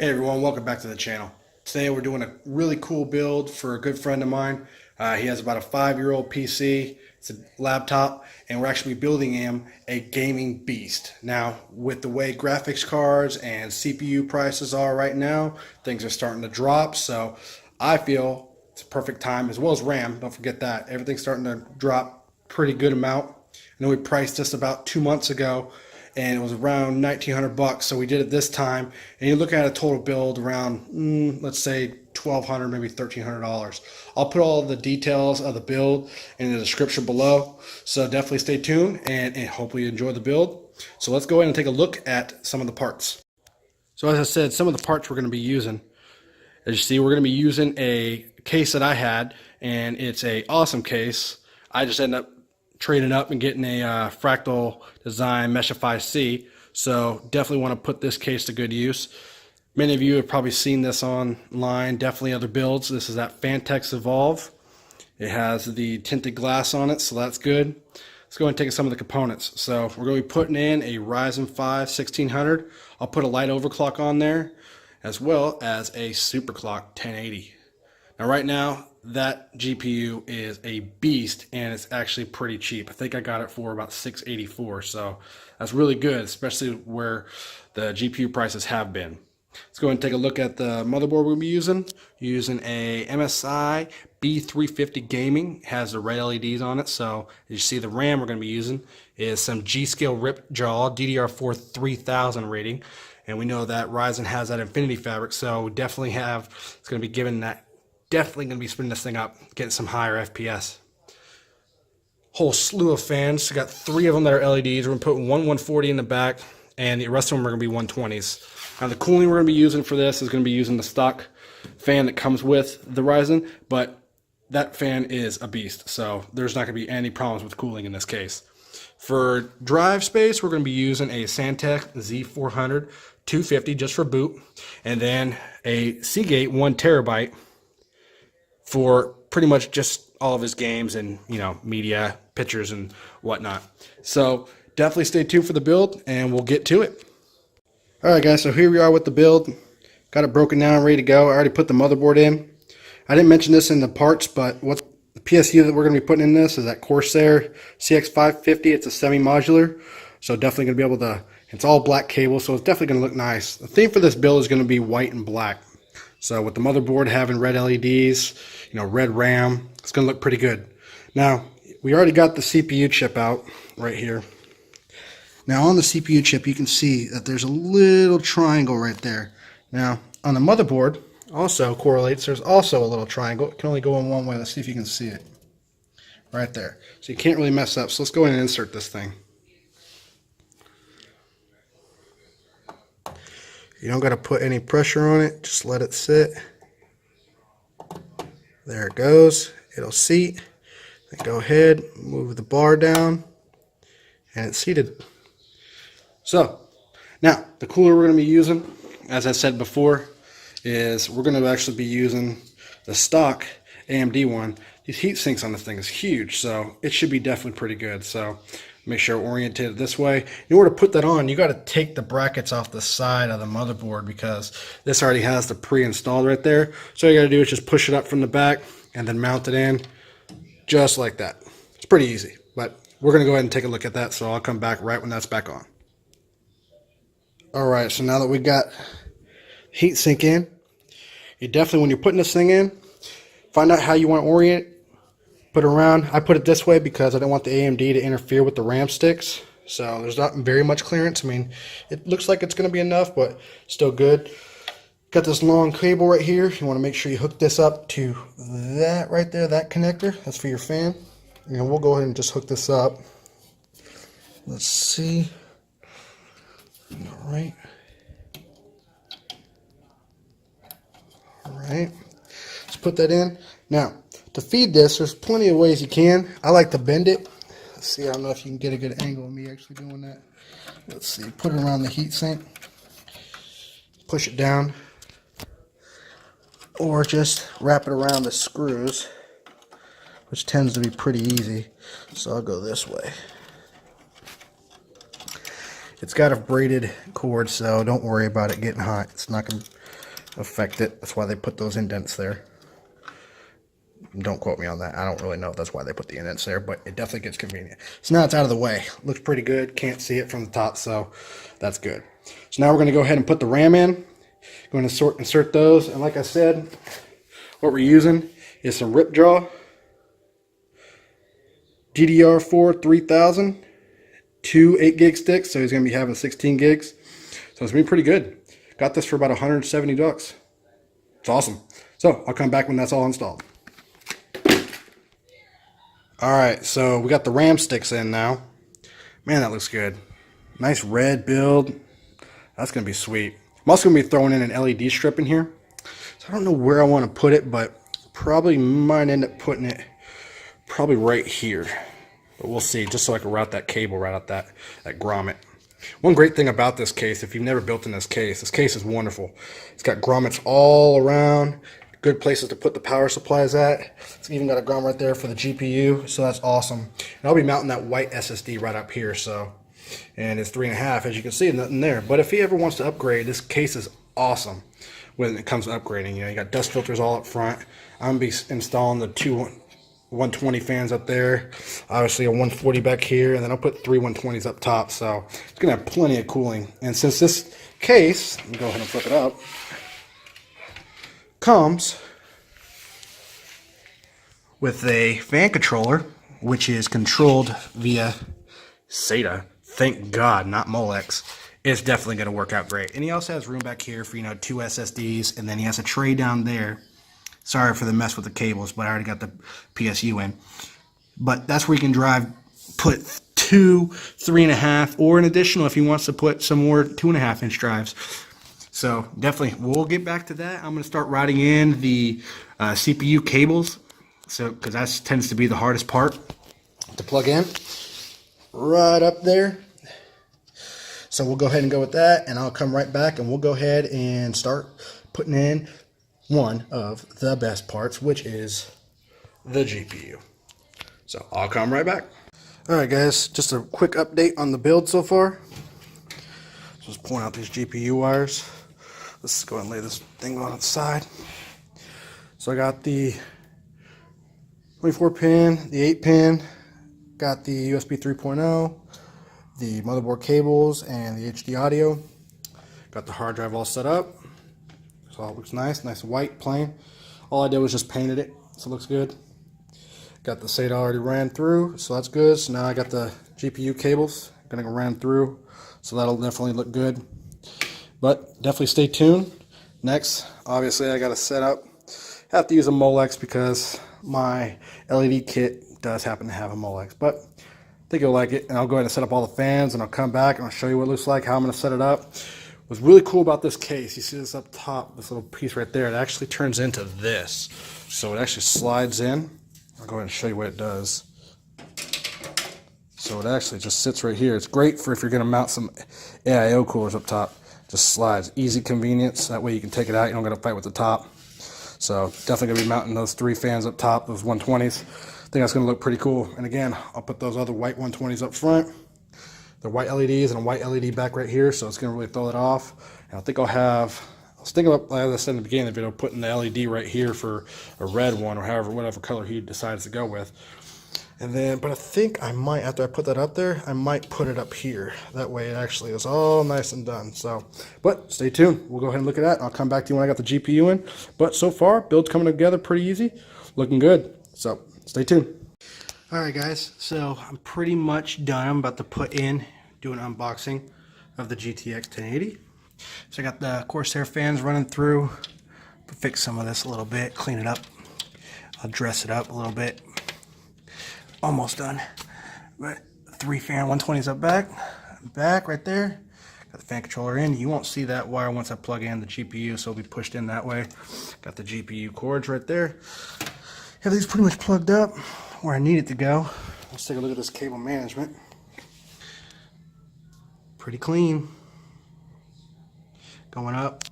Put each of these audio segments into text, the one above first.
Hey everyone, welcome back to the channel. Today we're doing a really cool build for a good friend of mine. He has about a 5-year-old PC, it's a laptop, and we're actually building him a gaming beast. Now, with the way graphics cards and CPU prices are right now, things are starting to drop, so I feel it's a perfect time, as well as RAM, don't forget that. Everything's starting to drop pretty good amount. I know we priced this about 2 months ago, and it was around 1,900 bucks. So we did it this time, and you're looking at a total build around, let's say $1,200, maybe $1,300. I'll put all the details of the build in the description below. So definitely stay tuned, and hopefully you enjoy the build. So let's go ahead and take a look at some of the parts. So as I said, some of the parts we're going to be using. As you see, we're going to be using a case that I had, and it's a awesome case. I just ended up trading up and getting a Fractal Design Meshify C, so definitely want to put this case to good use. Many of you have probably seen this online, definitely other builds. This is that Phanteks EVOLV. It has the tinted glass on it, so that's good. Let's go and take some of the components. So we're going to be putting in a Ryzen 5 1600. I'll put a light overclock on there, as well as a superclock 1080. Now right now, that GPU is a beast, and it's actually pretty cheap. I think I got it for about $684, so that's really good, especially where the GPU prices have been. Let's go ahead and take a look at the motherboard we'll be using. Using a MSI B350 Gaming. It has the red LEDs on it, so as you see, the RAM we're going to be using is some G.Skill Ripjaws DDR4 3000 rating, and we know that Ryzen has that Infinity Fabric, so definitely it's going to be given that. Definitely going to be spinning this thing up, getting some higher FPS. Whole slew of fans. We got 3 of them that are LEDs. We're going to put one 140 in the back, and the rest of them are going to be 120s. Now the cooling we're going to be using for this is going to be using the stock fan that comes with the Ryzen, but that fan is a beast, so there's not going to be any problems with cooling in this case. For drive space, we're going to be using a SanDisk Z400 250 just for boot, and then a Seagate 1 terabyte for pretty much just all of his games and, media, pictures, and whatnot. So definitely stay tuned for the build, and we'll get to it. Alright guys, so here we are with the build. Got it broken down, ready to go. I already put the motherboard in. I didn't mention this in the parts, but what the PSU that we're going to be putting in this is that Corsair CX 550. It's a semi-modular, so definitely going to be able to, it's all black cable, so it's definitely going to look nice. The theme for this build is going to be white and black. So with the motherboard having red LEDs, red RAM, it's going to look pretty good. Now, we already got the CPU chip out right here. Now on the CPU chip, you can see that there's a little triangle right there. Now, on the motherboard, also correlates, there's also a little triangle. It can only go in one way. Let's see if you can see it. Right there. So you can't really mess up. So let's go ahead and insert this thing. You don't got to put any pressure on it, just let it sit. There it goes. It'll seat. Then go ahead, move the bar down, and it's seated. So, now, the cooler we're going to be using, as I said before, is we're going to actually be using the stock AMD one. These heat sinks on this thing is huge, so it should be definitely pretty good. So, make sure orientate it this way. In order to put that on, you got to take the brackets off the side of the motherboard because this already has the pre-installed right there. So all you got to do is just push it up from the back and then mount it in just like that. It's pretty easy, but we're going to go ahead and take a look at that, so I'll come back right when that's back on. Alright, so now that we got heat sink in, you definitely, when you're putting this thing in, find out how you want to orient it. Put it around. I put it this way because I don't want the AMD to interfere with the RAM sticks. So there's not very much clearance. I mean, it looks like it's going to be enough, but still good. Got this long cable right here. You want to make sure you hook this up to that right there, that connector. That's for your fan. And we'll go ahead and just hook this up. Let's see. All right. All right. Let's put that in. Now, to feed this, there's plenty of ways you can. I like to bend it. Let's see, I don't know if you can get a good angle of me actually doing that. Let's see, put it around the heatsink. Push it down. Or just wrap it around the screws, which tends to be pretty easy. So I'll go this way. It's got a braided cord, so don't worry about it getting hot. It's not going to affect it. That's why they put those indents there. Don't quote me on that. I don't really know if that's why they put the indents there, but it definitely gets convenient. So now it's out of the way. Looks pretty good. Can't see it from the top, so that's good. So now we're going to go ahead and put the RAM in. Going to insert those, and like I said, what we're using is some Ripjaws DDR4 3000, two 8 gig sticks, so he's going to be having 16 gigs. So it's going to be pretty good. Got this for about 170 bucks. It's awesome. So I'll come back when that's all installed. Alright, so we got the RAM sticks in now. Man, that looks good. Nice red build. That's going to be sweet. I'm also going to be throwing in an LED strip in here. So I don't know where I want to put it, but probably might end up putting it probably right here. But we'll see, just so I can route that cable right out that grommet. One great thing about this case, if you've never built in this case is wonderful. It's got grommets all around. Good places to put the power supplies at. It's even got a grommet right there for the GPU, so that's awesome. And I'll be mounting that white SSD right up here, so. And it's 3.5, as you can see, nothing there. But if he ever wants to upgrade, this case is awesome when it comes to upgrading. You know, you got dust filters all up front. I'm going to be installing the two 120 fans up there. Obviously a 140 back here, and then I'll put three 120s up top. So it's going to have plenty of cooling. And since this case, let me go ahead and flip it up, comes with a fan controller, which is controlled via SATA. Thank God, not Molex. It's definitely going to work out great. And he also has room back here for, you know, two SSDs, and then he has a tray down there. Sorry for the mess with the cables, but I already got the PSU in. But that's where you can put two 3.5, or an additional if he wants to put some more 2.5 inch drives. So definitely, we'll get back to that. I'm going to start routing in the CPU cables, so because that tends to be the hardest part to plug in. Right up there. So we'll go ahead and go with that, and I'll come right back and we'll go ahead and start putting in one of the best parts, which is the GPU. So I'll come right back. Alright guys, just a quick update on the build so far. Just pulling out these GPU wires. Let's go ahead and lay this thing on its side. So I got the 24 pin, the 8 pin, got the USB 3.0, the motherboard cables, and the HD audio. Got the hard drive all set up. So it looks nice white, plain. All I did was just painted it, so it looks good. Got the SATA already ran through, so that's good. So now I got the GPU cables gonna go ran through, so that'll definitely look good. But definitely stay tuned. Next, obviously I gotta set up. Have to use a Molex because my LED kit does happen to have a Molex, but I think you'll like it. And I'll go ahead and set up all the fans, and I'll come back and I'll show you what it looks like, how I'm gonna set it up. What's really cool about this case, you see this up top, this little piece right there, it actually turns into this. So it actually slides in. I'll go ahead and show you what it does. So it actually just sits right here. It's great for if you're gonna mount some AIO coolers up top. Just slides, easy convenience. That way you can take it out, you don't gotta fight with the top. So definitely gonna be mounting those three fans up top, those 120s. I think that's gonna look pretty cool. And again, I'll put those other white 120s up front. The white LEDs and a white LED back right here, so it's gonna really throw it off. And I think I was thinking about, as I said in the beginning of the video, putting the LED right here for a red one, or whatever color he decides to go with. And then, but I think I might, after I put that up there, I might put it up here. That way it actually is all nice and done. So, but stay tuned. We'll go ahead and look at that. I'll come back to you when I got the GPU in. But so far, build's coming together pretty easy. Looking good. So, stay tuned. Alright guys, so I'm pretty much done. I'm about to do an unboxing of the GTX 1080. So I got the Corsair fans running through. Fix some of this a little bit, clean it up. I'll dress it up a little bit. Almost done. But 3 fan 120s up back right there. Got the fan controller in. You won't see that wire once I plug in the GPU, so it'll be pushed in that way. Got the GPU cords right there. Everything's pretty much plugged up where I need it to go. Let's take a look at this cable management. Pretty clean. Going up.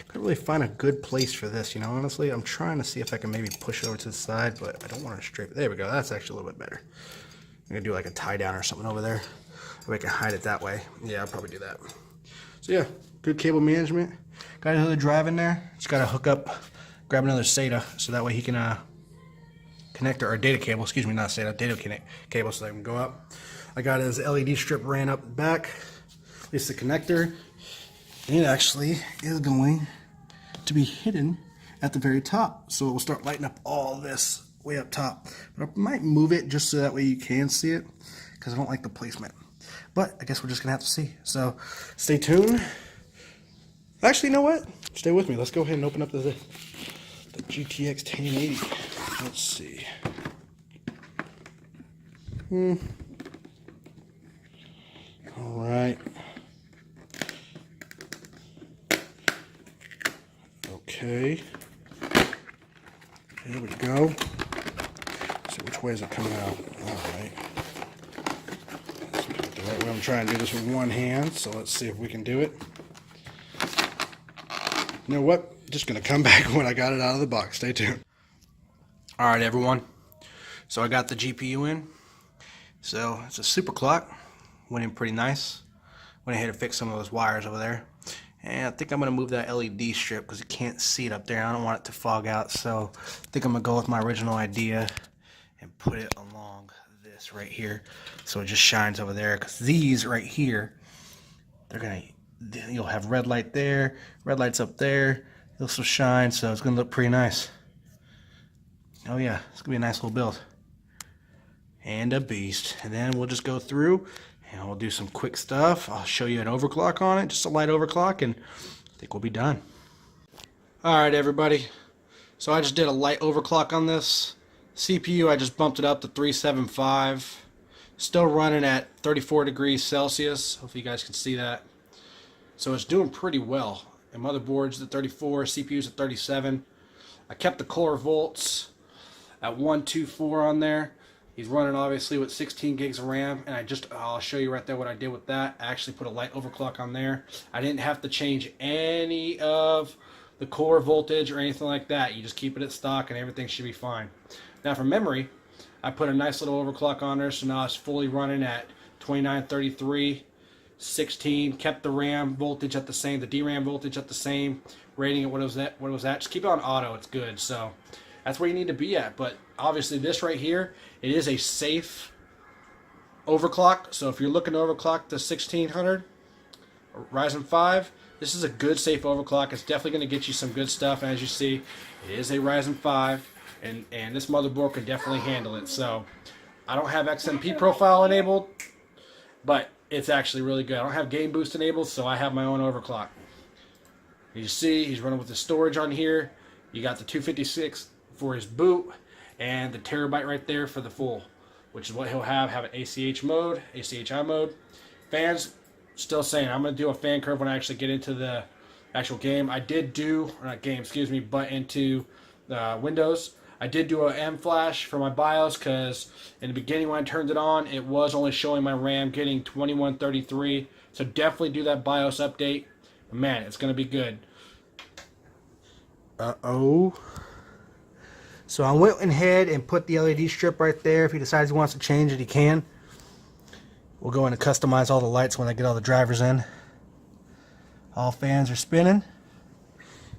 Couldn't really find a good place for this, you know, honestly. I'm trying to see if I can maybe push it over to the side, but I don't want to straight. There we go. That's actually a little bit better. I'm going to do like a tie down or something over there. If I can hide it that way. Yeah, I'll probably do that. So So yeah, good cable management. Got another drive in there. Just got to hook up, grab another SATA so that way he can connect, or data cable, excuse me, not SATA, data cable so that can go up. I got his LED strip ran up the back, at least the connector. And it actually is going to be hidden at the very top. So it will start lighting up all this way up top. But I might move it just so that way you can see it, because I don't like the placement. But I guess we're just going to have to see. So stay tuned. Actually, you know what? Stay with me. Let's go ahead and open up the GTX 1080. Let's see. All right. Okay. There we go. Let's see, which way is it coming out? All right. Let's put it the right way. I'm trying to do this with one hand, so let's see if we can do it. You know what? Just going to come back when I got it out of the box. Stay tuned. All right, everyone. So I got the GPU in. So it's a super clock. Went in pretty nice. Went ahead and fixed some of those wires over there. And I think I'm going to move that LED strip because you can't see it up there. I don't want it to fog out. So I think I'm going to go with my original idea and put it along this right here. So it just shines over there. Because these right here, they're going to... You'll have red light there, red lights up there. It'll also shine, so it's going to look pretty nice. Oh yeah, it's going to be a nice little build. And a beast. And then we'll just go through and we'll do some quick stuff. I'll show you an overclock on it, just a light overclock, and I think we'll be done. Alright everybody, so I just did a light overclock on this. CPU, I just bumped it up to 375. Still running at 34 degrees Celsius. Hopefully you guys can see that. So it's doing pretty well. And motherboard's at 34, CPU's at 37. I kept the core volts at 124 on there. He's running obviously with 16 gigs of RAM, and I'll show you right there what I did with that. I actually put a light overclock on there. I didn't have to change any of the core voltage or anything like that. You just keep it at stock and everything should be fine. Now for memory, I put a nice little overclock on there, so now it's fully running at 2933. 16, kept the RAM voltage at the same, the DRAM voltage at the same, rating it what it was at. Just keep it on auto, it's good. So that's where you need to be at. But obviously this right here, it is a safe overclock. So if you're looking to overclock the 1600 Ryzen 5, this is a good safe overclock. It's definitely going to get you some good stuff. As you see, it is a Ryzen 5, and this motherboard can definitely handle it. So I don't have XMP profile enabled, but it's actually really good. I don't have game boost enabled, so I have my own overclock. You see, he's running with the storage on here. You got the 256 for his boot, and the terabyte right there for the full, which is what he'll have an ACH mode, ACHI mode. Fans, still saying, I'm going to do a fan curve when I actually get into the actual game. I did do, or not game, excuse me, but into Windows. I did do a M flash for my BIOS because in the beginning when I turned it on, it was only showing my RAM getting 2133. So definitely do that BIOS update. Man, it's going to be good. Uh-oh. So I went ahead and put the LED strip right there. If he decides he wants to change it, he can. We'll go in and customize all the lights when I get all the drivers in. All fans are spinning.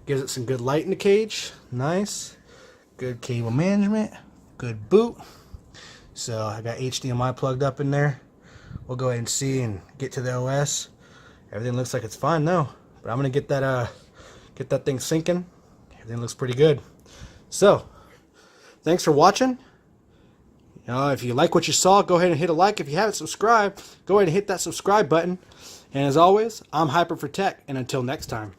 Gives it some good light in the cage. Nice. Good cable management, good boot. So I got HDMI plugged up in there. We'll go ahead and see and get to the OS. Everything looks like it's fine now, but I'm gonna get that thing syncing. Everything looks pretty good. So thanks for watching. If you like what you saw, go ahead and hit a like. If you haven't subscribed, go ahead and hit that subscribe button. And as always, I'm Hyper for Tech, and until next time.